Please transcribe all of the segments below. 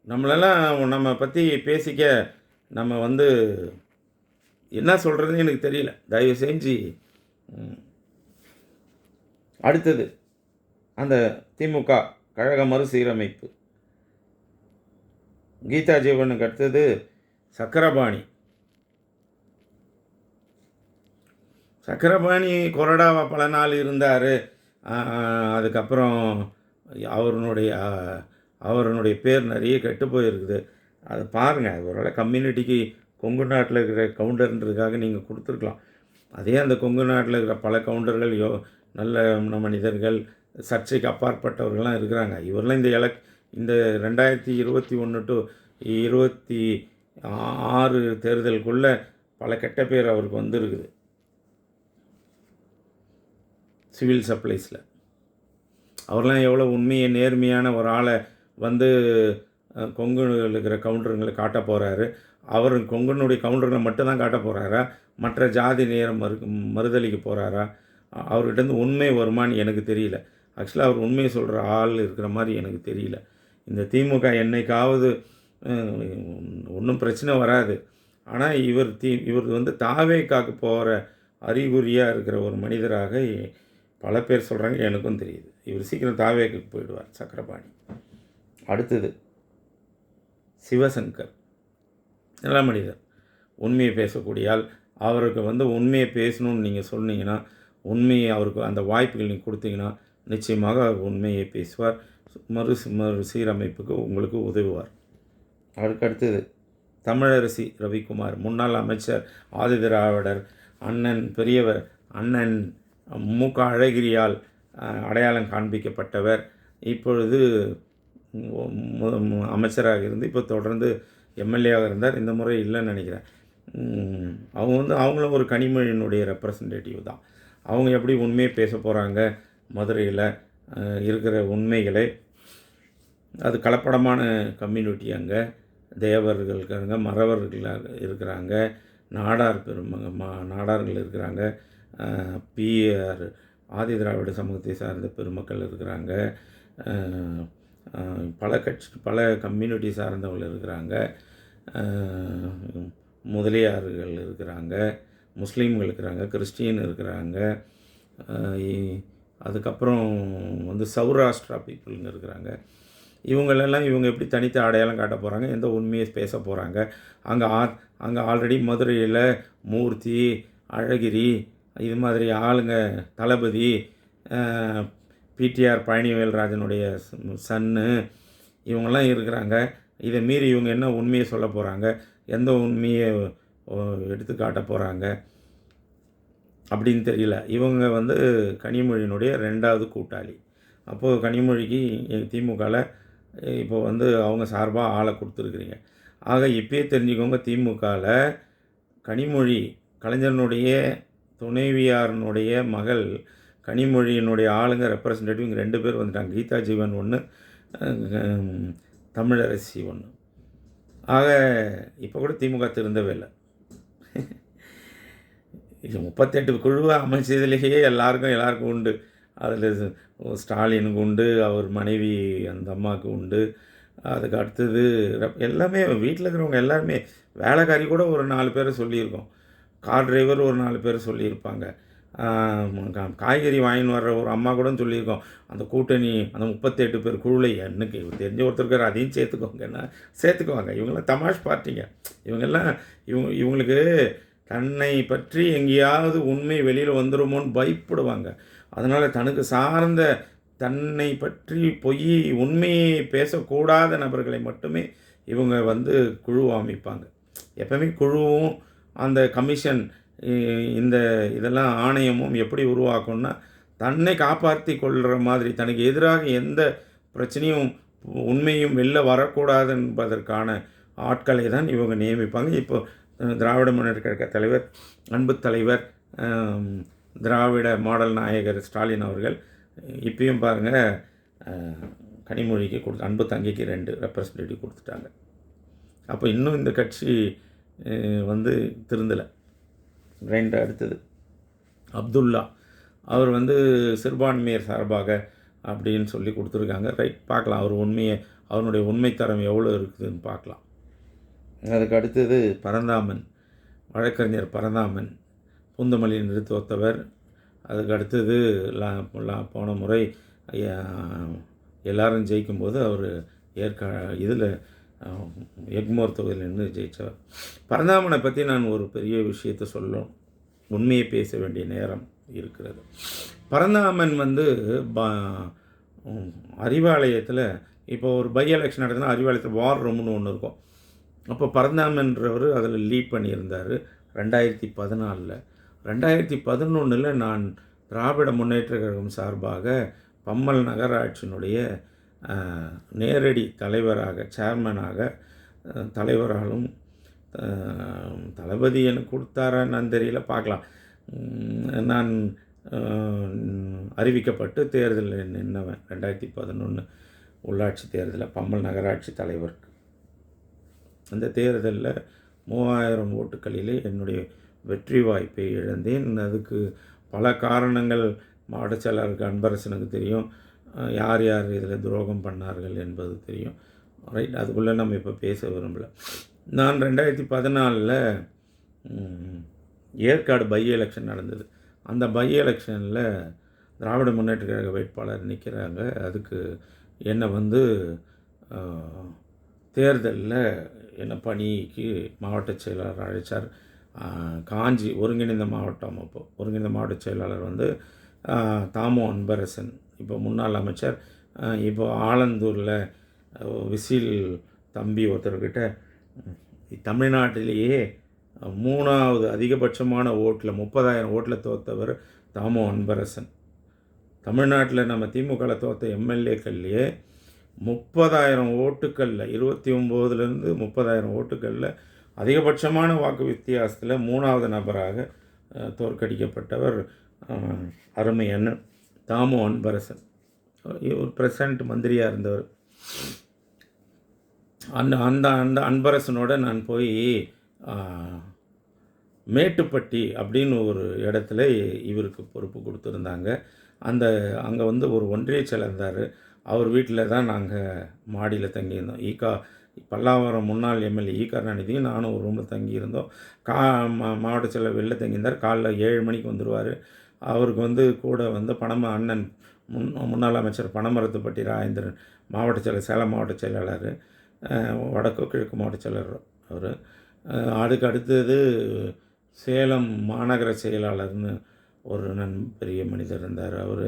நம்மளெல்லாம் நம்ம பற்றி பேசிக்க நம்ம வந்து என்ன சொல்கிறதுன்னு எனக்கு தெரியல. தயவு செஞ்சு அடுத்தது அந்த திமுக கழக மறுசீரமைப்பு, கீதா ஜீவனுக்கு அடுத்தது சக்கரபாணி. சக்கரபாணி கொறடாவாக பல நாள் இருந்தார். அதுக்கப்புறம் அவருடைய பேர் நிறைய கெட்டு போயிருக்குது. அதை பாருங்கள். ஒருவேளை கம்யூனிட்டிக்கு கொங்கு நாட்டில் இருக்கிற கவுண்டர்ன்றதுக்காக நீங்கள் கொடுத்துருக்கலாம். அதே அந்த கொங்கு நாட்டில் இருக்கிற பல கவுண்டர்கள் நல்ல மனிதர்கள், சர்ச்சைக்கு அப்பாற்பட்டவர்கள்லாம் இருக்கிறாங்க. இவரெல்லாம் இந்த 2021 டு 26 தேர்தலுக்குள்ளே பல கெட்ட பேர் அவருக்கு வந்துருக்குது சிவில் சப்ளைஸில். அவரெல்லாம் எவ்வளோ உண்மையை நேர்மையான ஒரு ஆளை வந்து கொங்குல இருக்கிற கவுண்டருங்களை காட்ட போகிறாரு. அவர் கொங்கனுடைய கவுண்டர்களை மட்டும்தான் காட்ட போகிறாரா, மற்ற ஜாதி நேரம் மறுதளிக்க போகிறாரா? அவர்கிட்டருந்து உண்மை வருமானு எனக்கு தெரியல. ஆக்சுவலாக அவர் உண்மையை சொல்கிற ஆள் இருக்கிற மாதிரி எனக்கு தெரியல. இந்த திமுக என்னைக்காவது ஒன்றும் பிரச்சனை வராது. ஆனால் இவர் வந்து தாவேக்காக்கு போகிற அறிகுறியாக இருக்கிற ஒரு மனிதராக பல பேர் சொல்கிறாங்க. எனக்கும் தெரியுது. இவர் சீக்கிரம் தாவேக்கு போயிடுவார் சக்கரபாணி. அடுத்தது சிவசங்கர், நல்ல மனிதர், உண்மையை பேசக்கூடிய ஆள். அவருக்கு வந்து உண்மையை பேசணும்னு நீங்கள் சொன்னீங்கன்னா, உண்மையை அவருக்கு அந்த வாய்ப்புகள் நீங்கள் கொடுத்தீங்கன்னா நிச்சயமாக அவர் உண்மையை பேசுவார். மறுசீரமைப்புக்கு உங்களுக்கு உதவுவார். அதுக்கடுத்தது தமிழரசி ரவிக்குமார், முன்னாள் அமைச்சர், ஆதிதிராவிடர், அண்ணன் பெரியவர், அண்ணன் மு.க. அழகிரியால் அடையாளம் காண்பிக்கப்பட்டவர். இப்பொழுது அமைச்சராக இருந்து இப்போ தொடர்ந்து எம்எல்ஏவாக இருந்தார். இந்த முறை இல்லைன்னு நினைக்கிறேன். அவங்களும் ஒரு கனிமொழியினுடைய ரெப்ரசன்டேட்டிவ் தான். அவங்க எப்படி உண்மையை பேச போகிறாங்க மதுரையில் இருக்கிற உண்மைகளை. அது கலப்படமான கம்யூனிட்டி. அங்கே தேவர்கள் இருக்காங்க, மறவர்கள் இருக்கிறாங்க, நாடார்கள் இருக்கிறாங்க, பிஆர் ஆதி திராவிட சமூகத்தை சார்ந்த பெருமக்கள் இருக்கிறாங்க, பல கம்யூனிட்டி சார்ந்தவர்கள் இருக்கிறாங்க, முதலியார்கள் இருக்கிறாங்க, முஸ்லீம்கள் இருக்கிறாங்க, கிறிஸ்டின் இருக்கிறாங்க, அதுக்கப்புறம் வந்து சௌராஷ்டிரா பீப்புளுங்க இருக்கிறாங்க. இவங்களெல்லாம் இவங்க எப்படி தனித்து அடையாளம் காட்ட போகிறாங்க, எந்த உண்மையை பேச போகிறாங்க? அங்கே ஆல்ரெடி மதுரையில் மூர்த்தி, அழகிரி, இது மாதிரி ஆளுங்க, தளபதி, பிடிஆர் பழனிவேல்ராஜனுடைய சன்னு, இவங்கெல்லாம் இருக்கிறாங்க. இதை மீறி இவங்க என்ன உண்மையை சொல்ல போகிறாங்க, எந்த உண்மையை எடுத்து காட்ட போகிறாங்க அப்படின்னு தெரியல. இவங்க வந்து கனிமொழியினுடைய 2வது கூட்டாளி. அப்போது கனிமொழிக்கு திமுகவில் இப்போ வந்து அவங்க சார்பாக ஆளை கொடுத்துருக்குறீங்க. ஆக இப்பயே தெரிஞ்சுக்கோங்க, திமுகவில் கனிமொழி, கலைஞரனுடைய துணைவியாரனுடைய மகள் கனிமொழியினுடைய ஆளுங்க ரெப்ரசன்டேட்டிவ் இங்கே 2 பேர் வந்துட்டாங்க. கீதா ஜீவன் ஒன்று, தமிழரசி ஒன்று. ஆக இப்போ கூட திமுக திருந்தவே இல்லை. இது 38 குழுவை அமைச்சதுலேயே எல்லாருக்கும் உண்டு. அதில் ஸ்டாலினுக்கு உண்டு, அவர் மனைவி அந்த அம்மாவுக்கு உண்டு, அதுக்கு அடுத்தது எல்லாமே வீட்டில் இருக்கிறவங்க எல்லாருமே, வேலைக்காரி கூட ஒரு 4 பேரை சொல்லியிருக்கோம், கார் டிரைவர் ஒரு 4 பேர் சொல்லியிருப்பாங்க, காய்கறி வாங்கின்னு வர்ற ஒரு அம்மா கூட சொல்லியிருக்கோம். அந்த கூட்டணி அந்த 38 பேர் குழுவில் எனக்கு தெரிஞ்ச ஒருத்தருக்கார், அதையும் சேர்த்துக்குவாங்க. இவங்கெல்லாம் தமாஷ் பார்ட்டிங்க. இவங்களுக்கு தன்னை பற்றி எங்கேயாவது உண்மை வெளியில் வந்துடுமோன்னு பயப்படுவாங்க. அதனால் தனக்கு சார்ந்த, தன்னை பற்றி உண்மையை பேசக்கூடாத நபர்களை மட்டுமே இவங்க வந்து குழு அமைப்பாங்க. எப்பவுமே குழுவும் அந்த கமிஷன் இதெல்லாம் ஆணையமும் எப்படி உருவாக்கும்னா, தன்னை காப்பாற்றி கொள்கிற மாதிரி, தனக்கு எதிராக எந்த பிரச்சனையும் உண்மையும் வெளில வரக்கூடாது என்பதற்கான ஆட்களை தான் இவங்க நியமிப்பாங்க. இப்போ திராவிட முன்னேற்றக் கழக தலைவர், அன்பு தலைவர், திராவிட மாடல் நாயகர் ஸ்டாலின் அவர்கள் இப்பயும் பாருங்கள், கனிமொழிக்கு அன்பு தங்கைக்கு 2 ரெப்ரசன்டேட்டிவ் கொடுத்துட்டாங்க. அப்போ இன்னும் இந்த கட்சி வந்து திருந்தலை. அடுத்தது அப்துல்லா, அவர் வந்து சிறுபான்மையர் சார்பாக அப்படின்னு சொல்லி கொடுத்துருக்காங்க. ரைட், பார்க்கலாம் அவர் உண்மையை அவனுடைய உண்மை தரம் எவ்வளோ இருக்குதுன்னு பார்க்கலாம். அதுக்கு அடுத்தது பரந்தாமன், வழக்கறிஞர் பரந்தாமன், பூந்தமல்லி நிறுத்தொத்தவர். அதுக்கு அடுத்தது போன முறை எல்லாரும் ஜெயிக்கும்போது அவர் இதில் எக்மோர் தொகுதியில் நின்று ஜெயித்தவர். பரந்தாமனை பற்றி நான் ஒரு பெரிய விஷயத்தை சொல்லணும், உண்மையை பேச வேண்டிய நேரம் இருக்கிறது. பரந்தாமன் அறிவாலயத்தில் இப்போ ஒரு பை எலெக்ஷன் நடக்குதுன்னா அறிவாலயத்தில் வார் ரூம்னு ஒன்று இருக்கும். அப்போ பரந்தாமன்றவர் அதில் லீட் பண்ணியிருந்தார் 2014. 2011 நான் திராவிட முன்னேற்ற கழகம் சார்பாக பம்மல் நகராட்சியினுடைய நேரடி தலைவராக, சேர்மனாக, தலைவராலும் தளபதி எனக்கு கொடுத்தாரான்னு தெரியல, பார்க்கலாம், நான் அறிவிக்கப்பட்டு தேர்தலில் நின்றவன் 2011 உள்ளாட்சி தேர்தலில் பம்மல் நகராட்சி தலைவருக்கு. அந்த தேர்தலில் 3000 ஓட்டுக்களிலே என்னுடைய வெற்றி வாய்ப்பை இழந்தேன். அதுக்கு பல காரணங்கள் மாவட்ட செயலாளருக்கு அன்பரசனுக்கு தெரியும், யார் யார் இதில் துரோகம் பண்ணார்கள் என்பது தெரியும். ரைட், அதுக்குள்ளே நம்ம இப்போ பேச விரும்பலை. நான் 2014 ஏற்காடு பை எலெக்ஷன் நடந்தது. அந்த பை எலெக்ஷனில் திராவிட முன்னேற்ற கழக வேட்பாளர் நிற்கிறாங்க. அதுக்கு என்னை தேர்தலில் என்னை பணிக்கு மாவட்ட செயலாளர் அழைச்சார். காஞ்சி ஒருங்கிணைந்த மாவட்டம், அப்போது ஒருங்கிணைந்த மாவட்ட செயலாளர் தாமோ அன்பரசன், இப்போ முன்னாள் அமைச்சர். இப்போ ஆலந்தூரில் விசில் தம்பி ஒருத்தர்கிட்ட தமிழ்நாட்டிலேயே 3வது அதிகபட்சமான ஓட்டில் 30,000 ஓட்டில் தோற்றவர் தாமோ அன்பரசன். தமிழ்நாட்டில் நம்ம திமுகவில் தோற்ற எம்எல்ஏக்கள்லேயே 30,000 ஓட்டுக்களில் 29லேருந்து 30,000 ஓட்டுக்களில் அதிகபட்சமான வாக்கு வித்தியாசத்தில் 3வது நபராக தோற்கடிக்கப்பட்டவர் அருமை அண்ணன் தாமோ அன்பரசன். ஒரு பிரசிடண்ட் மந்திரியாக இருந்தவர். அந்த அந்த அந்த அன்பரசனோட நான் போய் மேட்டுப்பட்டி அப்படின்னு ஒரு இடத்துல இவருக்கு பொறுப்பு கொடுத்துருந்தாங்க. அங்கே ஒரு ஒன்றிய செயலர் இருந்தார். அவர் வீட்டில் தான் நாங்கள் மாடியில் தங்கியிருந்தோம். பல்லாவரம் முன்னாள் எம்எல்ஏ கருணாநிதியும் நானும் ஒரு ரூமில் தங்கியிருந்தோம். மாவட்ட செயலர் வெளில தங்கியிருந்தார். காலைல 7 மணிக்கு வந்துடுவார். அவருக்கு கூட அண்ணன் முன்னாள் அமைச்சர் பனமரத்துப்பட்டி ராஜேந்திரன், மாவட்ட செயலர், சேலம் மாவட்ட செயலாளர், வடக்கு கிழக்கு மாவட்ட செயலர் அவர். அதுக்கு அடுத்தது சேலம் மாநகர செயலாளர்னு ஒரு பெரிய மனிதர் இருந்தார். அவர்,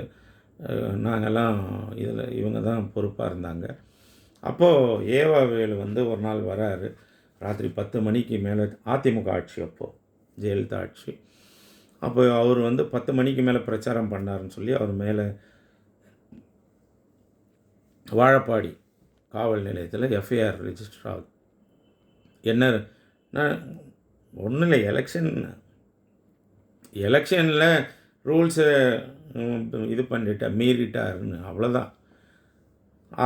நாங்கள்லாம் இவங்க தான் பொறுப்பாக இருந்தாங்க. அப்போது ஏவாவேலு ஒரு நாள் வராரு. ராத்திரி 10 மணிக்கு மேலே, அதிமுக ஆட்சி அப்போது, ஜெயலலிதா ஆட்சி. அப்போ அவர் 10 மணிக்கு மேலே பிரச்சாரம் பண்ணாருன்னு சொல்லி அவர் மேலே வாழப்பாடி காவல் நிலையத்தில் எஃப்ஐஆர் ரிஜிஸ்டர் ஆகுது. நான் ஒன்றும் இல்லை, எலெக்ஷனில் ரூல்ஸை இது மீறிட்டாருன்னு, அவ்வளோதான்.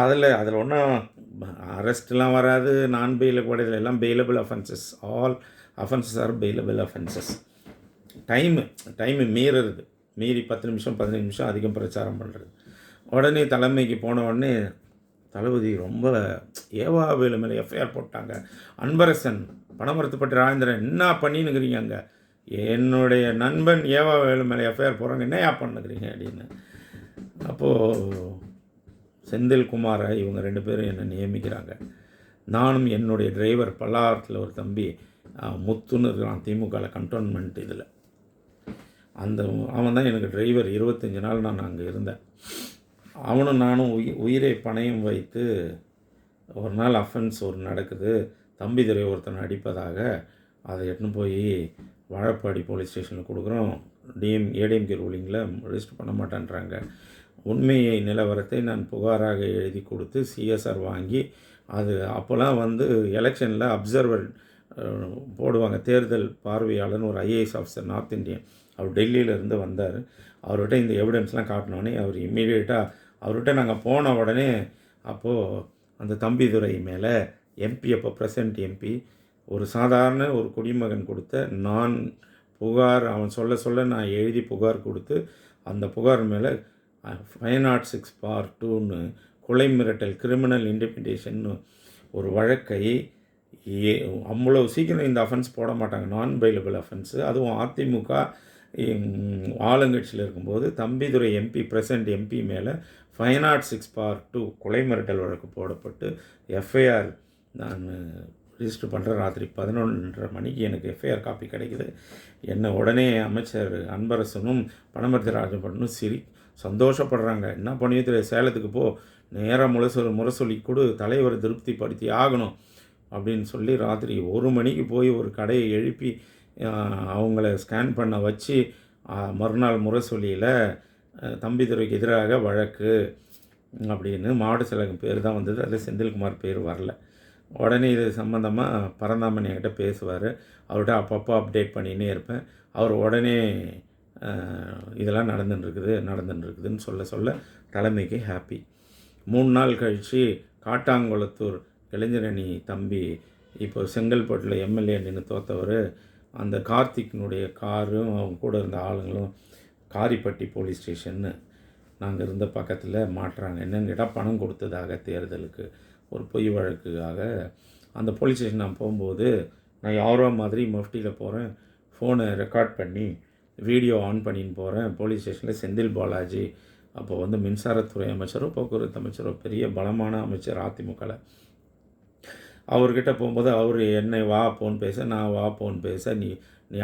அதில் ஒன்றும் அரெஸ்ட்லாம் வராது, நான் பெயிலபிள், எல்லாம் bailable offences. All offences are bailable offences. Time மீறி 10 நிமிஷம் 15 நிமிஷம் அதிகம் பிரச்சாரம் பண்ணுறது. உடனே தலைமைக்கு போன உடனே தளபதி ரொம்ப ஏவாவேலு மேலே எஃப்ஐஆர் போட்டாங்க. அன்பரசன், பனமரத்துப்பட்டி ராஜேந்திரன், என்ன பண்ணின்னுக்கிறீங்க அங்கே? என்னுடைய நண்பன் ஏவாவேலு மேலே எஃப்ஐஆர் போகிறாங்க, என்னையா பண்ணுக்கிறீங்க அப்படின்னு. அப்போது செந்தில்குமார் இவங்க 2 பேரும் என்னை நியமிக்கிறாங்க. நானும் என்னுடைய டிரைவர், பல்லாவரத்தில் ஒரு தம்பி முத்துன்னு இருக்கிறான், திமுகவில் கண்டோன்மெண்ட் இதில், அவன் தான் எனக்கு டிரைவர். 25 நாள் நான் அங்கே இருந்தேன். அவனும் நானும் உயிரை பணயம் வைத்து ஒரு நாள் அஃபென்ஸ் நடக்குது, தம்பிதுரை ஒருத்தனை அடிப்பதாக. அதை எடுத்துன்னு போய் வாழப்பாடி போலீஸ் ஸ்டேஷனில் கொடுக்குறோம். ஏடிஎம்கே ரூலிங்கில் ரெஜிஸ்டர் பண்ண மாட்டேன்றாங்க. உண்மையை நிலவரத்தை நான் புகாராக எழுதி கொடுத்து சிஎஸ்ஆர் வாங்கி, அது அப்போல்லாம் எலெக்ஷனில் அப்சர்வர் போடுவாங்க, தேர்தல் பார்வையாளர்னு ஒரு ஐஏஎஸ் ஆஃபீஸர், நார்த் இந்தியன். அவர் டெல்லியிலேருந்து வந்தார். அவர்கிட்ட இந்த எவிடன்ஸ்லாம் காட்டினோடனே அவர் இம்மீடியட்டாக, அவர்கிட்ட நாங்கள் போன உடனே, அப்போது அந்த தம்பிதுரை மேலே எம்பி, அப்போ ப்ரெசன்ட் எம்பி, ஒரு சாதாரண ஒரு குடிமகன் கொடுத்த நான் புகார், அவன் சொல்ல நான் எழுதி புகார் கொடுத்து, அந்த புகார் மேலே 506(2) கொலை மிரட்டல் கிரிமினல் இன்டிமிடேஷன்னு ஒரு வழக்கை ஏ அவ்வளோ சீக்கிரம் இந்த அஃபென்ஸ் போட மாட்டாங்க, நான் பெயிலபிள் அஃபென்ஸு. அதுவும் அதிமுக ஆளுங்கட்சியில் இருக்கும்போது தம்பிதுரை எம்பி, ப்ரெசன்ட் எம்பி மேலே 506(2) கொலை மிரட்டல் வழக்கு போடப்பட்டு எஃப்ஐஆர் நான் ரிஜிஸ்டர் பண்ணுறேன். ராத்திரி 11:30 மணிக்கு எனக்கு எஃப்ஐஆர் காப்பி கிடைக்குது. என்னை உடனே அமைச்சர் அன்பரசனும் பணமர்த்தி ராஜபட்டனும் சந்தோஷப்படுறாங்க. என்ன பண்ணியோ தெரியாது, சேலத்துக்கு போ, நேராக முரசொலி கொடு, தலைவரை திருப்திப்படுத்தி ஆகணும் அப்படின்னு சொல்லி ராத்திரி 1 மணிக்கு போய் ஒரு கடையை எழுப்பி அவங்கள ஸ்கேன் பண்ண வச்சு மறுநாள் முரசொலியில் தம்பிதுரைக்கு எதிராக வழக்கு அப்படின்னு மாவட்ட செயலகம் பேர் தான் வந்தது, அதில் செந்தில்குமார் பேர் வரல. உடனே இது சம்மந்தமாக பரந்தாமன் என்கிட்ட பேசுவார். அவர்கிட்ட அப்பப்போ அப்டேட் பண்ணினே இருப்பேன். அவர் உடனே இதெல்லாம் நடந்துட்டுருக்குதுன்னு சொல்ல தலைமைக்கு ஹாப்பி. 3 நாள் கழித்து காட்டாங்குளத்தூர் இளைஞரணி தம்பி இப்போ செங்கல்பட்டில் எம்எல்ஏ நின்று தோற்றவர், அந்த கார்த்திக்னுடைய காரும் அவங்க கூட இருந்த ஆளுங்களும் காரிப்பட்டி போலீஸ் ஸ்டேஷன்னு நாங்கள் இருந்த பக்கத்தில் மாட்டுறாங்க. என்னென்னு கேட்டால் பணம் கொடுத்ததாக தேர்தலுக்கு ஒரு பொய் வழக்குக்காக. அந்த போலீஸ் ஸ்டேஷன் நான் போகும்போது நான் யாரோ மாதிரி மஃப்டியில் போகிறேன், ஃபோனை ரெக்கார்ட் பண்ணி வீடியோ ஆன் பண்ணின்னு போகிறேன். போலீஸ் ஸ்டேஷனில் செந்தில் பாலாஜி அப்போ மின்சாரத்துறை அமைச்சரோ போக்குவரத்து அமைச்சரோ பெரிய பலமான அமைச்சர் அதிமுகவில். அவர்கிட்ட போகும்போது அவர் என்னை வா போன்னு பேச, நான் வா போன்னு பேச, நீ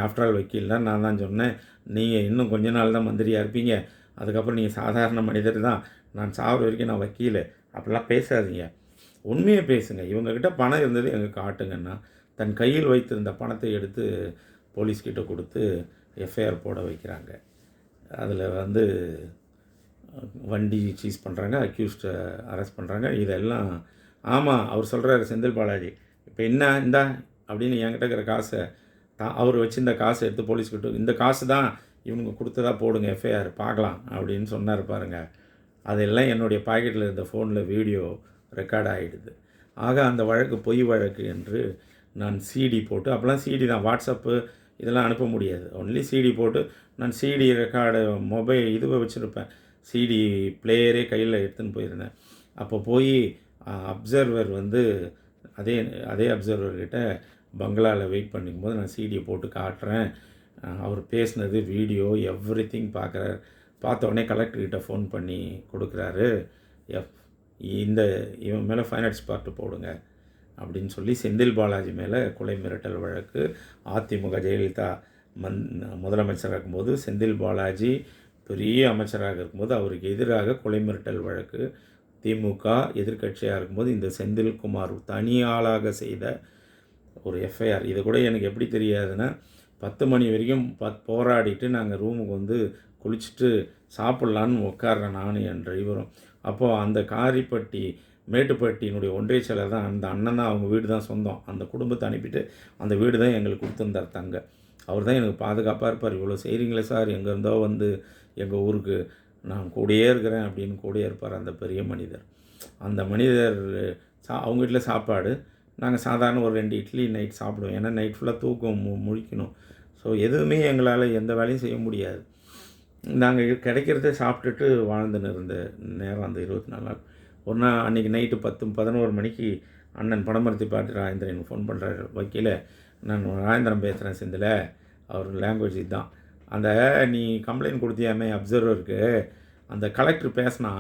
ஆஃப்டர் ஆல் வக்கீல் தான். நான் தான் சொன்னேன், நீங்கள் இன்னும் கொஞ்ச நாள் தான் மந்திரியாக இருப்பீங்க, அதுக்கப்புறம் நீங்கள் சாதாரண மனிதர் தான், நான் சாகிற வரைக்கும் நான் வக்கீல், அப்படிலாம் பேசாதீங்க, உண்மையை பேசுங்க, இவங்கக்கிட்ட பணம் இருந்தது எங்களுக்கு காட்டுங்கன்னா தன் கையில் வைத்திருந்த பணத்தை எடுத்து போலீஸ்கிட்ட கொடுத்து எஃப்ஐஆர் போட வைக்கிறாங்க. அதில் வண்டி சீஸ் பண்ணுறாங்க, அக்யூஸ்டை அரெஸ்ட் பண்ணுறாங்க. இதெல்லாம் ஆமாம் அவர் சொல்கிறாரு செந்தில் பாலாஜி, இப்போ என்ன இந்தா அப்படின்னு என்கிட்ட இருக்கிற காசை அவர் வச்சுருந்த காசை எடுத்து போலீஸ்கிட்ட, இந்த காசு தான் இவனுங்க கொடுத்ததா போடுங்க எஃப்ஐஆர் பார்க்கலாம் அப்படின்னு சொன்னார் பாருங்க. அதெல்லாம் என்னுடைய பாக்கெட்டில் இருந்த ஃபோனில் வீடியோ ரெக்கார்ட் ஆகிடுது. ஆக அந்த வழக்கு பொய் வழக்கு என்று நான் சிடி போட்டு, அப்போலாம் சிடி தான், வாட்ஸ்அப்பு இதெல்லாம் அனுப்ப முடியாது, ஒன்லி சிடி போட்டு நான் சிடி ரெக்கார்டு இதுவை வச்சுருப்பேன், சிடி பிளேயரே கையில் எடுத்துன்னு போயிருந்தேன். அப்போ போய் அப்சர்வர் அதே அப்சர்வர்கிட்ட பங்களாவில் வெயிட் பண்ணிக்கும்போது நான் சிடியை போட்டு காட்டுறேன். அவர் பேசினது வீடியோ எவ்ரிதிங் பார்க்குறாரு. பார்த்த உடனே கலெக்டர்கிட்ட ஃபோன் பண்ணி கொடுக்குறாரு, இவன் மேலே ஃபைனான்ஸ் பார்ட்டு போடுங்க அப்படின்னு சொல்லி செந்தில் பாலாஜி மேலே கொலை மிரட்டல் வழக்கு. அதிமுக ஜெயலலிதா முதலமைச்சராக இருக்கும்போது, செந்தில் பாலாஜி பெரிய அமைச்சராக இருக்கும்போது அவருக்கு எதிராக கொலை மிரட்டல் வழக்கு. திமுக எதிர்கட்சியாக இருக்கும்போது இந்த செந்தில்குமார் தனியாளாக செய்த ஒரு எஃப்ஐஆர். இது கூட எனக்கு எப்படி தெரியாதுன்னா, 10 மணி வரைக்கும் போராடிட்டு நாங்கள் ரூமுக்கு குளிச்சுட்டு சாப்பிட்லான்னு உட்கார்றேன் நான் என் டிரைவரும். அப்போது அந்த காரிப்பட்டி மேட்டுப்பட்டியினுடைய ஒன்றிய செயலர் தான், அந்த அண்ணன் தான், அவங்க வீடு தான் சொந்தம், அந்த குடும்பத்தை அனுப்பிட்டு அந்த வீடு தான் எங்களுக்கு கொடுத்துருந்தார் தங்க. அவர் தான் எனக்கு பாதுகாப்பாக இருப்பார். இவ்வளோ செய்கிறீங்களே சார், எங்கேருந்தோ எங்கள் ஊருக்கு நான் கூடயே இருக்கிறேன் அப்படின்னு கூடயே இருப்பார் அந்த பெரிய மனிதர். அந்த மனிதர் அவங்க வீட்டில் சாப்பாடு, நாங்கள் சாதாரண ஒரு 2 இட்லி நைட் சாப்பிடுவோம், ஏன்னா நைட் ஃபுல்லாக தூக்கம் முழிக்கணும். ஸோ எதுவுமே எங்களால் எந்த வேலையும் செய்ய முடியாது. நாங்கள் கிடைக்கிறத சாப்பிட்டுட்டு வாழ்ந்துன்னு இருந்த நேரம் அந்த 24 நாள். ஒரு நாள் அன்றைக்கி நைட்டு 10-11 மணிக்கு அண்ணன் பணமர்த்தி பாட்டு ராஜேந்திரன் ஃபோன் பண்ணுறாரு, வக்கீல நான் ராஜேந்திரன் பேசுகிறேன் செந்தில், அவர் லாங்குவேஜ் இதுதான், அந்த நீ கம்ப்ளைண்ட் கொடுத்தியாமே அப்சர்வருக்கு, அந்த கலெக்டர் பேசினா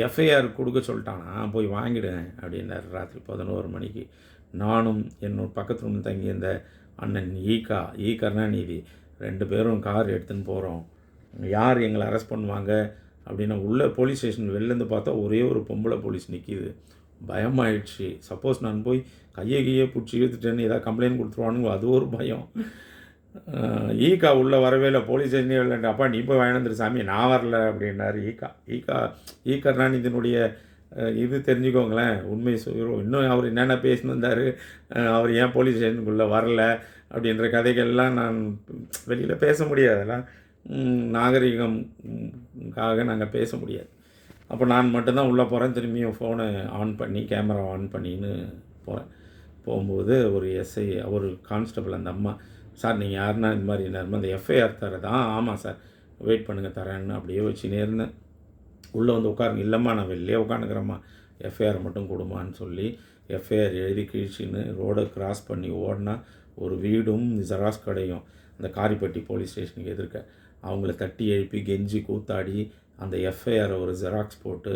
எஃப்ஐஆர் கொடுக்க சொல்லிட்டானா, போய் வாங்கிடுவேன் அப்படின்னாரு ராத்திரி 11 மணிக்கு. நானும் என்னோட பக்கத்து ரூம் தங்கியிருந்த அண்ணன் ஈ கருணாநிதி 2 பேரும் கார் எடுத்துன்னு போகிறோம். யார் எங்களை அரெஸ்ட் பண்ணுவாங்க அப்படின்னா, உள்ள போலீஸ் ஸ்டேஷன் வெளிலேருந்து பார்த்தா ஒரே ஒரு பொம்பளை போலீஸ் நிற்கிது. பயமாயிடுச்சு. சப்போஸ் நான் போய் கையை பிடிச்சி இழுத்துட்டேன்னு ஏதாவது கம்ப்ளைண்ட் கொடுத்துருவானுங்க, அது ஒரு பயம். ஈகா உள்ளே வரவே இல்லை, போலீஸ் ஸ்டேஷனே இல்லைங்க. அப்பா நீ போய் வாங்கினந்துரு சாமி, நான் வரல அப்படின்னாரு ஈ கருணாநிதியினுடைய இது தெரிஞ்சுக்கோங்களேன், உண்மை சொல்கிறோம். இன்னும் அவர் என்னென்ன பேசினிருந்தார், அவர் ஏன் போலீஸ் ஸ்டேஷனுக்குள்ளே வரல அப்படின்ற கதைகள்லாம் நான் வெளியில் பேச முடியாது, அதெல்லாம் நாகரிகம்காக நாங்கள் பேச முடியாது. அப்போ நான் மட்டும்தான் உள்ளே போகிறேன், திரும்பியும் ஃபோனை ஆன் பண்ணி கேமரா ஆன் பண்ணின்னு போகிறேன். போகும்போது ஒரு எஸ்ஐ, ஒரு கான்ஸ்டபிள், அந்த அம்மா, சார் நீங்கள் யாருன்னா இந்த மாதிரி நேரமாக அந்த எஃப்ஐஆர் தரதா? ஆமாம் சார், வெயிட் பண்ணுங்கள் தரேன்னு அப்படியே வச்சுனே இருந்தேன். உள்ளே வந்து உட்காருங்க. இல்லைம்மா நான் வெளிலே உட்காந்துக்கிறேம்மா, எஃப்ஐஆர் மட்டும் கொடுமான்னு சொல்லி எஃப்ஐஆர் எழுதி கிழிச்சின்னு ரோடை கிராஸ் பண்ணி ஓடினா ஒரு வீடும் ஜெராக்ஸ் கடையும் அந்த காரிப்பட்டி போலீஸ் ஸ்டேஷனுக்கு எதிர்க்க அவங்கள தட்டி எழுப்பி கெஞ்சி கூத்தாடி அந்த எஃப்ஐஆரை ஒரு ஜெராக்ஸ் போட்டு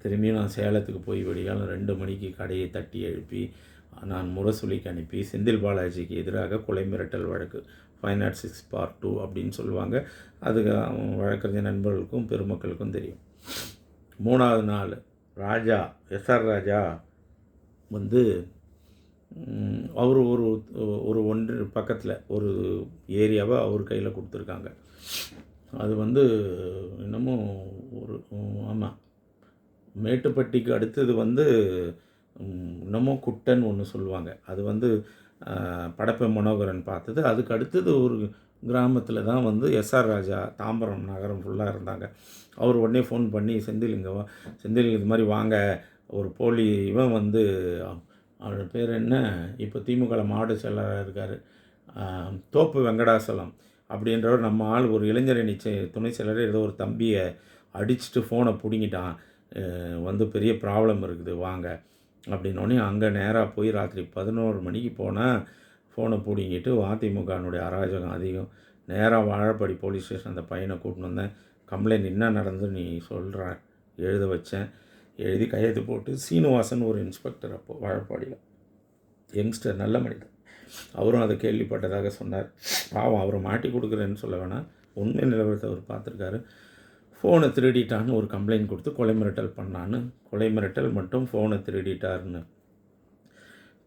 திரும்பியும் நான் சேலத்துக்கு போய் விடியாலும் 2 மணிக்கு கடையை தட்டி எழுப்பி நான் முரசொலிக்கு அனுப்பி செந்தில் பாலாஜிக்கு எதிராக கொலை மிரட்டல் வழக்கு 506 part 2 அப்படின்னு சொல்லுவாங்க. அது வழக்கறிஞர் நண்பர்களுக்கும் பெருமக்களுக்கும் தெரியும். 3வது நாள் ராஜா எஸ்ஆர் ராஜா வந்து அவர் ஒரு ஒரு ஒன்று பக்கத்தில் ஒரு ஏரியாவை அவர் கையில் கொடுத்துருக்காங்க. அது வந்து இன்னமும் ஒரு ஆமாம் மேட்டுப்பட்டிக்கு அடுத்தது வந்து இன்னமும் குட்டன் ஒன்று சொல்லுவாங்க. அது வந்து படப்பை மனோகரன் பார்த்தது. அதுக்கு அடுத்தது ஒரு கிராமத்தில் தான் வந்து எஸ்ஆர் ராஜா தாம்பரம் நகரம் ஃபுல்லாக இருந்தாங்க. அவர் உடனே ஃபோன் பண்ணி செந்தில் இங்கே வா, செந்தில் இது மாதிரி வாங்க, ஒரு போலி இவன் வந்து அவரோட பேர் என்ன, இப்போ திமுக மாவட்ட செயலராக இருக்கார், தோப்பு வெங்கடாசலம் அப்படின்றவர் நம்ம ஆள் ஒரு இளைஞரணி துணை செயலர் ஏதோ ஒரு தம்பியை அடிச்சுட்டு ஃபோனை பிடுங்கிட்டான், வந்து பெரிய ப்ராப்ளம் இருக்குது வாங்க அப்படின்னோடனே அங்கே நேராக போய் ராத்திரி 11 மணிக்கு போனால் ஃபோனை பிடிங்கிட்டு அதிமுகனுடைய அராஜகம் அதிகம். நேராக வாழப்பாடி போலீஸ் ஸ்டேஷன் அந்த பையனை கூட்டின்னு வந்தேன். கம்ப்ளைண்ட் என்ன நடந்து நீ சொல்கிற எழுத வச்சேன். எழுதி கையெழுத்து போட்டு சீனிவாசன் ஒரு இன்ஸ்பெக்டர் அப்போது வாழப்பாடியில் யங்ஸ்டர், நல்ல மனிதர், அவரும் அதை கேள்விப்பட்டதாக சொன்னார். பாவம் அவரை மாட்டி கொடுக்குறேன்னு சொல்ல வேணாம், உண்மை நிலவரத்தை அவர் பார்த்துருக்காரு. ஃபோனை திருடிட்டான்னு ஒரு கம்ப்ளைண்ட் கொடுத்து கொலை மிரட்டல் பண்ணான்னு, கொலை மிரட்டல் மட்டும் ஃபோனை திருடிட்டார்னு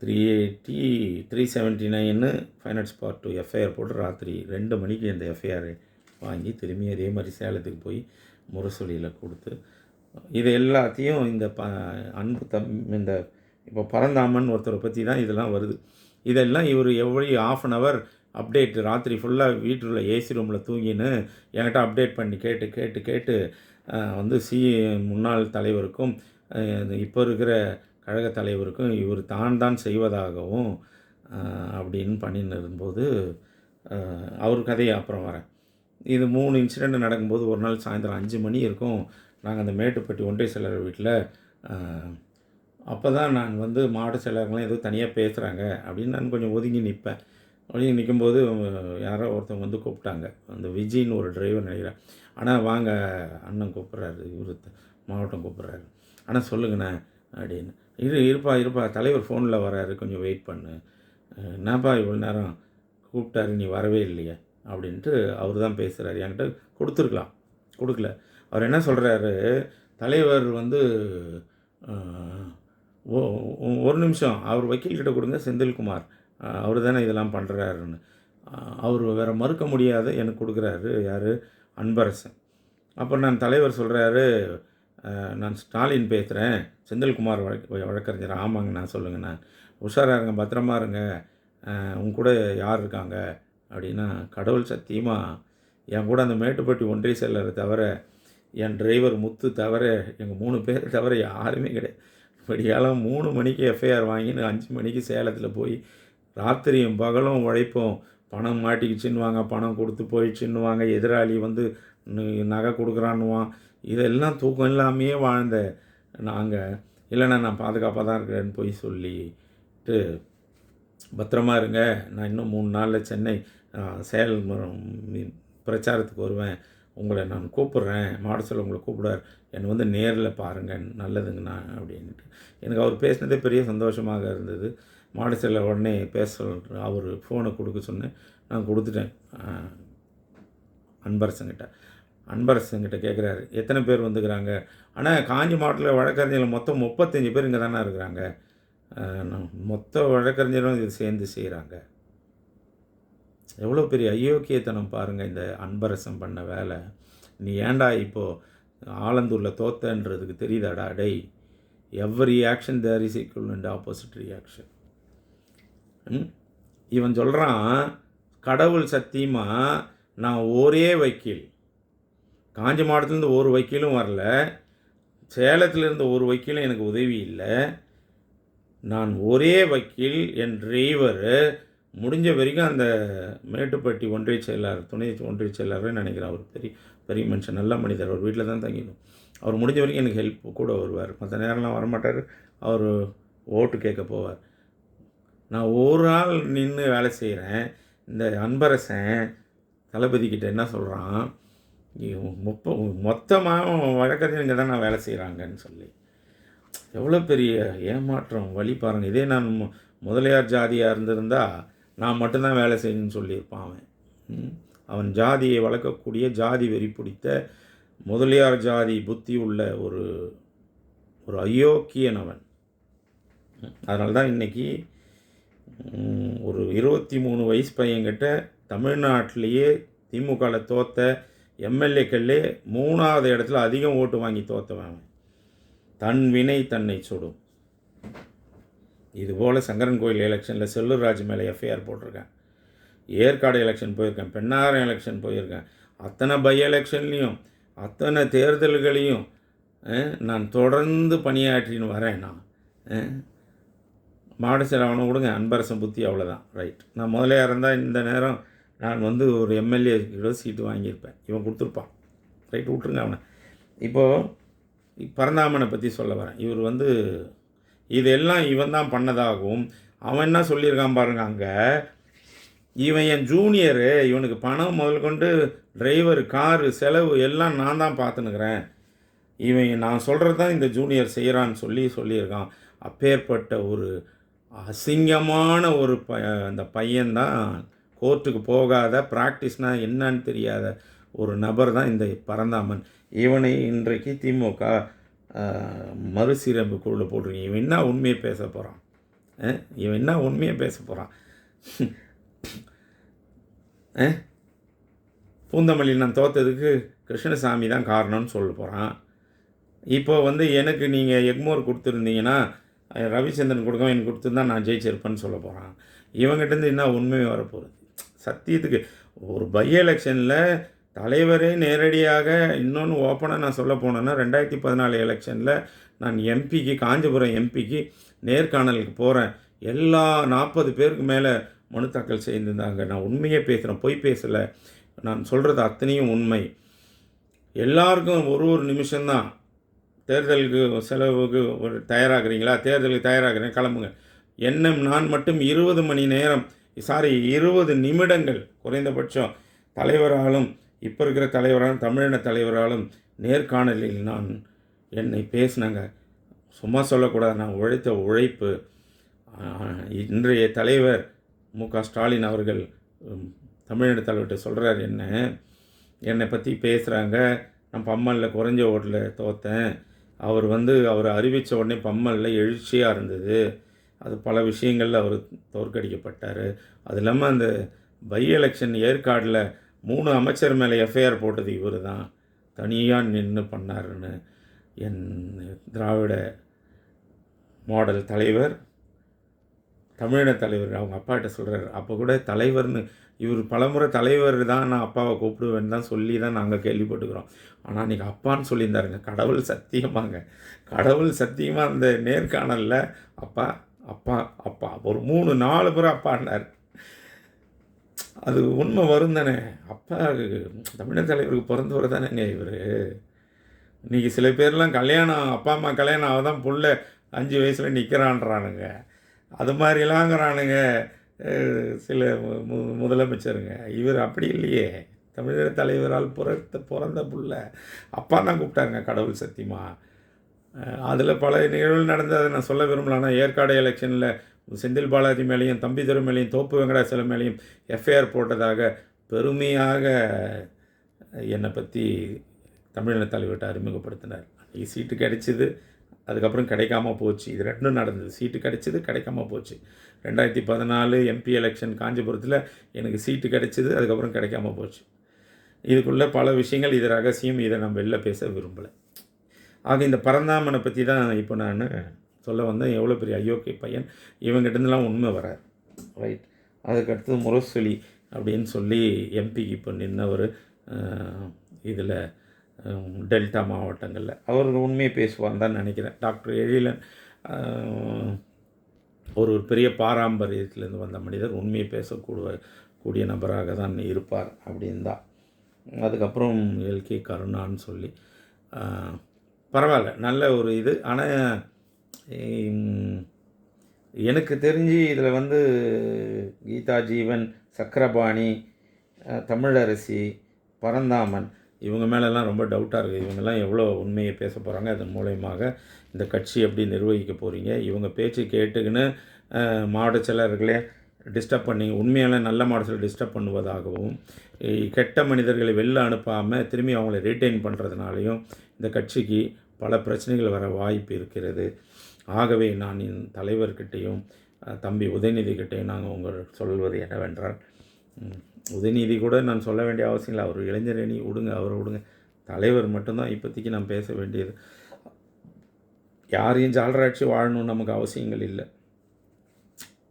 380 379 506 part 2 எஃப்ஐஆர் போட்டு ராத்திரி 2 மணிக்கு இந்த எஃப்ஐஆரை வாங்கி திரும்பி அதே மாதிரி சேலத்துக்கு போய் முரசொலியில் கொடுத்து இது எல்லாத்தையும் இந்த அன்பு இந்த இப்போ பரந்தாமன் ஒருத்தரை பற்றி தான் இதெல்லாம் வருது. இதெல்லாம் இவர் எவ்வளோ 1/2 hour அப்டேட் ராத்திரி ஃபுல்லாக வீட்டில் ஏசி ரூமில் தூங்கின்னு என்கிட்ட அப்டேட் பண்ணி கேட்டு வந்து முன்னாள் தலைவருக்கும் இப்போ இருக்கிற கழக தலைவருக்கும் இவர் தான் செய்வதாகவும் அப்படின்னு பண்ணின்னு இருக்கும்போது அவர் கதையை அப்புறம் வரேன். இது 3 இன்சிடெண்ட் நடக்கும்போது ஒரு நாள் சாயந்தரம் 5 மணி இருக்கும். நாங்கள் அந்த மேட்டுப்பட்டி ஒன்றிய செயலர் வீட்டில் அப்போ தான் நான் வந்து மாவட்ட செயலர்கள்லாம் ஏதோ தனியாக பேசுகிறாங்க அப்படின்னு நான் கொஞ்சம் ஒதுங்கி நிற்பேன். ஒதுங்கி நிற்கும்போது யாரோ ஒருத்தவங்க வந்து கூப்பிட்டாங்க, அந்த விஜய்னு ஒரு டிரைவர் நினைக்கிறேன். ஆனால் வாங்க அண்ணன் கூப்பிட்றாரு, இவர் மாவட்டம் கூப்பிட்றாரு, ஆனால் சொல்லுங்கண்ணே அப்படின்னு. இருப்பா தலைவர் ஃபோனில் வராரு, கொஞ்சம் வெயிட் பண்ணு. என்னப்பா இவ்வளோ நேரம் கூப்பிட்டாரு நீ வரவே இல்லையே அப்படின்ட்டு அவர் தான் பேசுகிறாரு. என்கிட்ட கொடுக்கல. அவர் என்ன சொல்கிறாரு, தலைவர் வந்து ஒரு நிமிஷம் அவர் வக்கீல்கிட்ட கொடுங்க, செந்தில்குமார் அவர் தானே இதெல்லாம் பண்ணுறாருன்னு. அவர் வேறு மறுக்க முடியாத எனக்கு கொடுக்குறாரு. யார், அன்பரசன். அப்போ நான் தலைவர் சொல்கிறாரு, நான் ஸ்டாலின் பேசுகிறேன், செந்தில்குமார் வழக்கறிஞர். ஆமாங்க நான் சொல்லுங்கண்ணா, உஷாராக இருங்க, பத்திரமா இருங்க, உங்க கூட யார் இருக்காங்க அப்படின்னா, கடவுள் சத்தியமாக என் கூட அந்த மேட்டுப்பட்டி ஒன்றிய செயலரை தவிர, என் டிரைவர் முத்து தவிர, எங்கள் 3 பேர் தவிர யாருமே கிடையாது. இப்படியெல்லாம் 3 மணிக்கு எஃப்ஐஆர் வாங்கின்னு 5 மணிக்கு சேலத்தில் போய் ராத்திரியும் பகலும் உழைப்போம். பணம் மாட்டிக்கிச்சின்னுவாங்க, பணம் கொடுத்து போயிடுச்சுன்னுவாங்க, எதிராளி வந்து நகை கொடுக்குறான்னுவான். இதெல்லாம் தூக்கம் இல்லாமையே வாழ்ந்த நாங்கள், இல்லைண்ணா நான் பாதுகாப்பாக தான் இருக்கிறேன்னு போய் சொல்லிட்டு, பத்திரமா இருங்க, நான் இன்னும் 3 நாளில் சென்னை சேலம் பிரச்சாரத்துக்கு வருவேன், உங்களை நான் கூப்பிட்றேன், மாடத்தில் உங்களை கூப்பிடார், என்னை வந்து நேரில் பாருங்கள், நல்லதுங்கண்ணா அப்படின்ட்டு. எனக்கு அவர் பேசினதே பெரிய சந்தோஷமாக இருந்தது. மாடத்தில் உடனே பேச அவர் ஃபோனை கொடுக்க சொன்னேன், நான் கொடுத்துட்டேன். அன்பரசங்கிட்ட கேட்குறாரு, எத்தனை பேர் வந்துக்கிறாங்க? ஆனால் காஞ்சி மாவட்டத்தில் வழக்கறிஞர்கள் மொத்தம் 35 பேர் இங்கே தானே இருக்கிறாங்க, மொத்த வழக்கறிஞரும் இது சேர்ந்து செய்கிறாங்க. எவ்வளோ பெரிய அயோக்கியத்தனம் பாருங்கள் இந்த அன்பரசன் பண்ண வேலை. நீ ஏன்டா இப்போது ஆலந்தூரில் தோத்தன்றதுக்கு தெரியுதாடா? டேய், every action there is equal and opposite reaction. இவன் சொல்கிறான், கடவுள் சத்தியமாக நான் ஒரே வக்கீல், காஞ்சி மாவட்டத்துலேருந்து ஒரு வக்கீலும் வரல, சேலத்திலேருந்து ஒரு வக்கீலும் எனக்கு உதவி இல்லை, நான் ஒரே வக்கீல், என் டிரைவர் முடிஞ்ச வரைக்கும் அந்த மேட்டுப்பட்டி ஒன்றிய செயலாளர், துணை ஒன்றிய செயலாளர்னு நினைக்கிறேன், அவர் பெரிய மனுஷன், நல்ல மனிதர், அவர் வீட்டில் தான் தங்கிடும். அவர் முடிஞ்ச வரைக்கும் எனக்கு ஹெல்ப் கூட வருவார். மற்ற நேரம்லாம் வரமாட்டார். அவர் ஓட்டு கேட்க போவார். நான் ஒரு ஆள் நின்று வேலை செய்கிறேன். இந்த அன்பரசன் தளபதிக்கிட்ட என்ன சொல்கிறான், மொத்தமாக வழக்கறிஞங்க தான் நான் வேலை செய்கிறாங்கன்னு சொல்லி. எவ்வளோ பெரிய ஏமாற்றம், வழி பாருங்கள். இதே நான் முதலியார் ஜாதியாக இருந்திருந்தால் நான் மட்டும்தான் வேலை செய்யணும்னு சொல்லியிருப்பான் அவன். அவன் ஜாதியை வளர்க்கக்கூடிய ஜாதி வெறி பிடித்த முதலியார் ஜாதி புத்தி உள்ள ஒரு ஒரு அயோக்கியன் அவன். அதனால தான் இன்றைக்கி ஒரு 23 வயசு பையன்கிட்ட தமிழ்நாட்டிலேயே திமுகவில் தோற்ற எம்எல்ஏக்கள்லே 3வது இடத்துல அதிகம் ஓட்டு வாங்கி தோற்றவன். தன் வினை தன்னை சுடும். இதுபோல் சங்கரன் கோயில் எலெக்ஷனில் செல்லூர் ராஜ் மேலே எஃப்ஐஆர் போட்டிருக்கேன். ஏற்காடு எலெக்ஷன் போயிருக்கேன், பெண்ணாரம் எலெக்ஷன் போயிருக்கேன். அத்தனை பை எலெக்ஷன்லேயும் அத்தனை தேர்தல்களையும் நான் தொடர்ந்து பணியாற்றின்னு வரேன். நான் மாவட்ட செயலாளனை கொடுங்க, அன்பரசன் புத்தி அவ்வளோதான். ரைட், நான் முதலே இருந்தால் இந்த நேரம் நான் ஒரு எம்எல்ஏ சீட்டு வாங்கியிருப்பேன். இவன் கொடுத்துருப்பான். ரைட், விட்ருங்க அவனை. இப்போது பரந்தாமனை பற்றி சொல்ல வரேன். இவர் இதெல்லாம் இவன் தான் பண்ணதாகவும் அவன் என்ன சொல்லியிருக்கான் பாருங்கள். அங்கே இவன் என் ஜூனியரு, இவனுக்கு பணம் முதல் கொண்டு டிரைவர், காரு, செலவு எல்லாம் நான் தான் பார்த்துனுக்கிறேன். இவன் நான் சொல்கிறது தான் இந்த ஜூனியர் செய்கிறான்னு சொல்லியிருக்கான். அப்பேற்பட்ட ஒரு அசிங்கமான ஒரு அந்த பையன்தான் கோர்ட்டுக்கு போகாத, ப்ராக்டிஸ்னால் என்னன்னு தெரியாத ஒரு நபர் தான் இந்த பரந்தாமன். இவனை இன்றைக்கு திமுக மறுசீரமைப்பு குழுவில் போட்டிருக்கீங்க. இவன் என்ன உண்மையை பேச போகிறான்? இவன் என்ன உண்மையை பேச போகிறான்? பூந்தமல்லியில் நான் தோற்றதுக்கு கிருஷ்ணசாமி தான் காரணம்னு சொல்ல போகிறான். இப்போ எனக்கு நீங்கள் எக்மோர் கொடுத்துருந்தீங்கன்னா ரவிச்சந்திரன் கொடுக்காம எனக்கு கொடுத்துருந்தா நான் ஜெயிச்சிருப்பேன்னு சொல்ல போகிறான். இவங்ககிட்டேருந்து என்ன உண்மையை வரப்போகுது? சத்தியத்துக்கு ஒரு பை எலெக்ஷனில் தலைவரே நேரடியாக இன்னொன்று ஓப்பனாக நான் சொல்ல போனேன்னா 2014 எலெக்ஷனில் நான் எம்பிக்கு, காஞ்சிபுரம் எம்பிக்கு நேர்காணலுக்கு போகிறேன். எல்லா 40 பேருக்கு மேலே மனு தாக்கல் செய்திருந்தாங்க. நான் உண்மையே பேசுகிறேன், பொய் பேசலை. நான் சொல்கிறது அத்தனையும் உண்மை. எல்லாருக்கும் ஒரு நிமிஷம்தான். தேர்தலுக்கு செலவுக்கு தயாராகிறீங்களா? தேர்தலுக்கு தயாராகிறேன், கிளம்புங்க. நான் மட்டும் 20 மணி நேரம் 20 நிமிடங்கள் குறைந்தபட்சம் தலைவராலும், இப்போ இருக்கிற தலைவராலும், தமிழின தலைவராலும் நேர்காணலில் நான் என்னை பேசினாங்க. சும்மா சொல்லக்கூடாது, நான் உழைத்த உழைப்பு. இன்றைய தலைவர் மு.க. ஸ்டாலின் அவர்கள் தமிழின தலைவர்கிட்ட சொல்கிறார், என்னை பற்றி பேசுகிறாங்க. நான் பம்மலில் குறைஞ்ச ஓட்டில் தோற்றேன். அவர் அவர் அறிவித்த உடனே பம்மலில் எழுச்சியாக இருந்தது. அது பல விஷயங்களில் அவர் தோற்கடிக்கப்பட்டார். அது இல்லாமல் அந்த பை எலெக்ஷன் ஏற்காடில் 3 அமைச்சர் மேலே எஃப்ஐஆர் போட்டது இவர் தான். தனியாக நின்று பண்ணாருன்னு என் திராவிட மாடல் தலைவர், தமிழின தலைவர் அவங்க அப்பாட்ட சொல்கிறார். அப்போ கூட தலைவர்னு இவர் பலமுறை தலைவர் தான், நான் அப்பாவை கூப்பிடுவேன்னு தான் சொல்லி தான் நாங்கள் கேள்விப்பட்டுக்கிறோம். ஆனால் இன்றைக்கி அப்பான்னு சொல்லியிருந்தாருங்க. கடவுள் சத்தியமாங்க, கடவுள் சத்தியமாக அந்த நேர்காணலில் அப்பா அப்பா அப்பா ஒரு 3-4 பேர் அப்பான்னார். அது உண்மை வரும் தானே. அப்பா தமிழர் தலைவருக்கு பிறந்தவர் தானேங்க இவர். இன்றைக்கி சில பேர்லாம் கல்யாணம், அப்பா அம்மா கல்யாணம் அவதான் புள்ள 5 வயசில் நிற்கிறான்றானுங்க. அது மாதிரிலாங்கிறானுங்க சில முதலமைச்சருங்க. இவர் அப்படி இல்லையே. தமிழர் தலைவரால் பிறந்த புள்ள அப்பா தான் கூப்பிட்டாங்க, கடவுள் சத்தியமாக. அதில் பல நிகழ்வுகள் நடந்ததை நான் சொல்ல விரும்பலான்னா, ஏற்காடு எலெக்ஷனில் செந்தில் பாலாஜி மேலேயும், தம்பிதுரை மேலேயும், தோப்பு வெங்கடாச்சலம் மேலேயும் எஃப்ஐஆர் போட்டதாக பெருமையாக என்னை பற்றி தமிழின தலைவர்கிட்ட அறிமுகப்படுத்தினார். அன்றைக்கி சீட்டு கிடைச்சிது, அதுக்கப்புறம் கிடைக்காம போச்சு. இது ரெண்டும் நடந்தது. சீட்டு கிடைச்சிது, கிடைக்காம போச்சு. 2014 எம்பி எலெக்ஷன் காஞ்சிபுரத்தில் எனக்கு சீட்டு கிடைச்சிது, அதுக்கப்புறம் கிடைக்காம போச்சு. இதுக்குள்ளே பல விஷயங்கள், இது ரகசியம், இதை நம்ம வெளில பேச விரும்பலை. ஆக இந்த பரந்தாமனை பற்றி தான் இப்போ நான் சொல்ல வந்தேன். எவ்வளோ பெரிய அயோக்கிய பையன், இவங்ககிட்டருந்துலாம் உண்மை வராது. ரைட். அதுக்கடுத்தது முரசொலி அப்படின்னு சொல்லி எம்பிக்கு இப்போ நின்றவர் இதில் டெல்டா மாவட்டங்களில். அவர் உண்மையை பேசுவார்னு தான் நினைக்கிறேன். டாக்டர் எழிலன் ஒரு பெரிய பாரம்பரியத்திலேருந்து வந்த மனிதர், உண்மையை பேசக்கூடிய நபராக தான் இருப்பார் அப்படின்னு தான். அதுக்கப்புறம் எல்கே கருணான்னு சொல்லி பரவாயில்ல. நல்ல ஒரு இது. ஆனா, எனக்கு தெரிஞ்சு இதில் வந்து கீதா ஜீவன், சக்கரபாணி, தமிழரசி, பரந்தாமன் இவங்க மேலெல்லாம் ரொம்ப டவுட்டாக இருக்குது. இவங்கெல்லாம் எவ்வளோ உண்மையை பேச போகிறாங்க, அதன் மூலயமாக இந்த கட்சி எப்படி நிர்வகிக்க போகிறீங்க, இவங்க பேச்சு கேட்டுக்கின்னு மாவட்ட செயலர்களே டிஸ்டர்ப் பண்ணி உண்மையான நல்ல மாவட்டத்தில் டிஸ்டர்ப் பண்ணுவதாகவும், கெட்ட மனிதர்களை வெளில அனுப்பாமல் திரும்பி அவங்கள ரீட்டைன் பண்ணுறதுனாலையும் இந்த கட்சிக்கு பல பிரச்சனைகள் வர வாய்ப்பு இருக்கிறது. ஆகவே நான் என் தலைவர்கிட்டையும் தம்பி உதயநிதிக்கிட்டையும் நாங்கள் உங்களுக்கு சொல்வது என்னவென்றால், உதயநிதி கூட நான் சொல்ல வேண்டிய அவசியம் இல்லை. அவர் இளைஞரணி விடுங்க, அவரை விடுங்க. தலைவர் மட்டும்தான் இப்போதைக்கு நான் பேச வேண்டியது. யாரையும் ஜால்ராட்சி வாழணும்னு நமக்கு அவசியங்கள் இல்லை.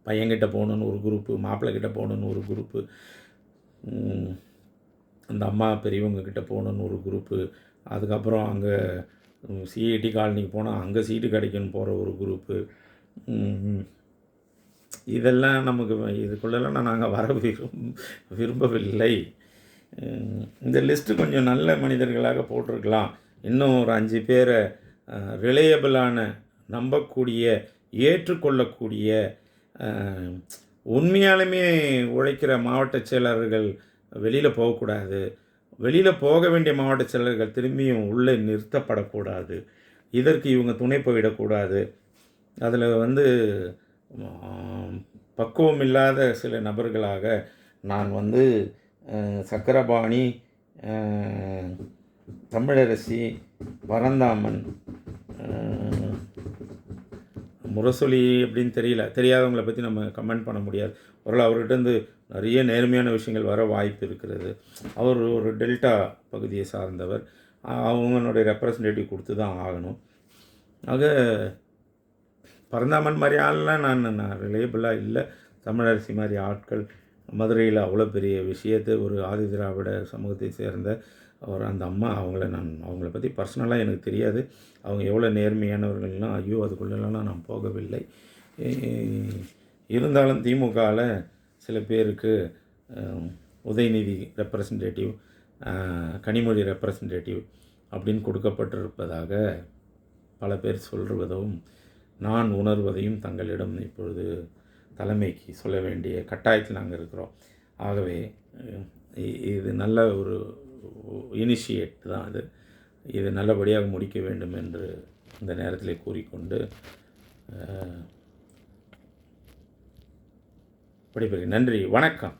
பையன்கிட்ட போகணுன்னு ஒரு குரூப்பு, மாப்பிள்ளைக்கிட்ட போகணுன்னு ஒரு குரூப்பு, அந்த அம்மா பெரியவங்கக்கிட்ட போகணுன்னு ஒரு குரூப்பு, அதுக்கப்புறம் அங்கே சிஐடி காலனிக்கு போனால் அங்கே சீட்டு கிடைக்குன்னு போகிற ஒரு குரூப்பு, இதெல்லாம் நமக்கு இதுக்குள்ளெல்லாம் நாங்கள் வர விரும்பவில்லை. இந்த லிஸ்ட்டு கொஞ்சம் நல்ல மனிதர்களாக போட்டிருக்கலாம். இன்னும் ஒரு 5 பேரை ரிலையபிளான, நம்பக்கூடிய, ஏற்றுக்கொள்ளக்கூடிய, உண்மையாலுமே உழைக்கிற மாவட்ட செயலர்கள் வெளியில் போகக்கூடாது. வெளியில் போக வேண்டிய மாவட்ட செயலர்கள் திரும்பியும் உள்ளே நிறுத்தப்படக்கூடாது. இதற்கு இவங்க துணை போயிடக்கூடாது. அதில் வந்து பக்குவம் இல்லாத சில நபர்களாக நான் வந்து சக்கரபாணி, தமிழரசி, பரந்தாமன், முரசொலி அப்படின்னு தெரியாதவங்களை பற்றி நம்ம கமெண்ட் பண்ண முடியாது. ஒரு அவர்கிட்டருந்து நிறைய நேர்மையான விஷயங்கள் வர வாய்ப்பு இருக்கிறது. அவர் ஒரு டெல்டா பகுதியை சார்ந்தவர். அவங்களுடைய ரெப்ரசன்டேட்டிவ் கொடுத்து தான் ஆகணும். ஆக பரந்தாமன் மாதிரி ஆள்லாம் நான் ரிலேபிளாக இல்லை. தமிழரசி மாதிரி ஆட்கள் மதுரையில் அவ்வளோ பெரிய விஷயத்தை ஒரு ஆதி திராவிட சமூகத்தை சேர்ந்த ஒரு அந்த அம்மா அவங்கள பற்றி பர்சனலாக எனக்கு தெரியாது. அவங்க எவ்வளோ நேர்மையானவர்கள்லாம் ஐயோ அதுக்குள்ளெல்லாம் நான் போகவில்லை. இருந்தாலும் திமுகவில் சில பேருக்கு உதயநிதி ரெப்ரசன்டேட்டிவ், கனிமொழி ரெப்ரசன்டேட்டிவ் அப்படின்னு கொடுக்கப்பட்டிருப்பதாக பல பேர் சொல்வதும் நான் உணர்வதையும் தங்களிடம் இப்பொழுது தலைமைக்கு சொல்ல வேண்டிய கட்டாயத்தில் நாங்கள் இருக்கிறோம். ஆகவே இது நல்ல ஒரு இனிஷியேட் தான். இது நல்லபடியாக முடிக்க வேண்டும் என்று இந்த நேரத்தில் கூறிக்கொண்டு விடைபெறுகிறேன். நன்றி, வணக்கம்.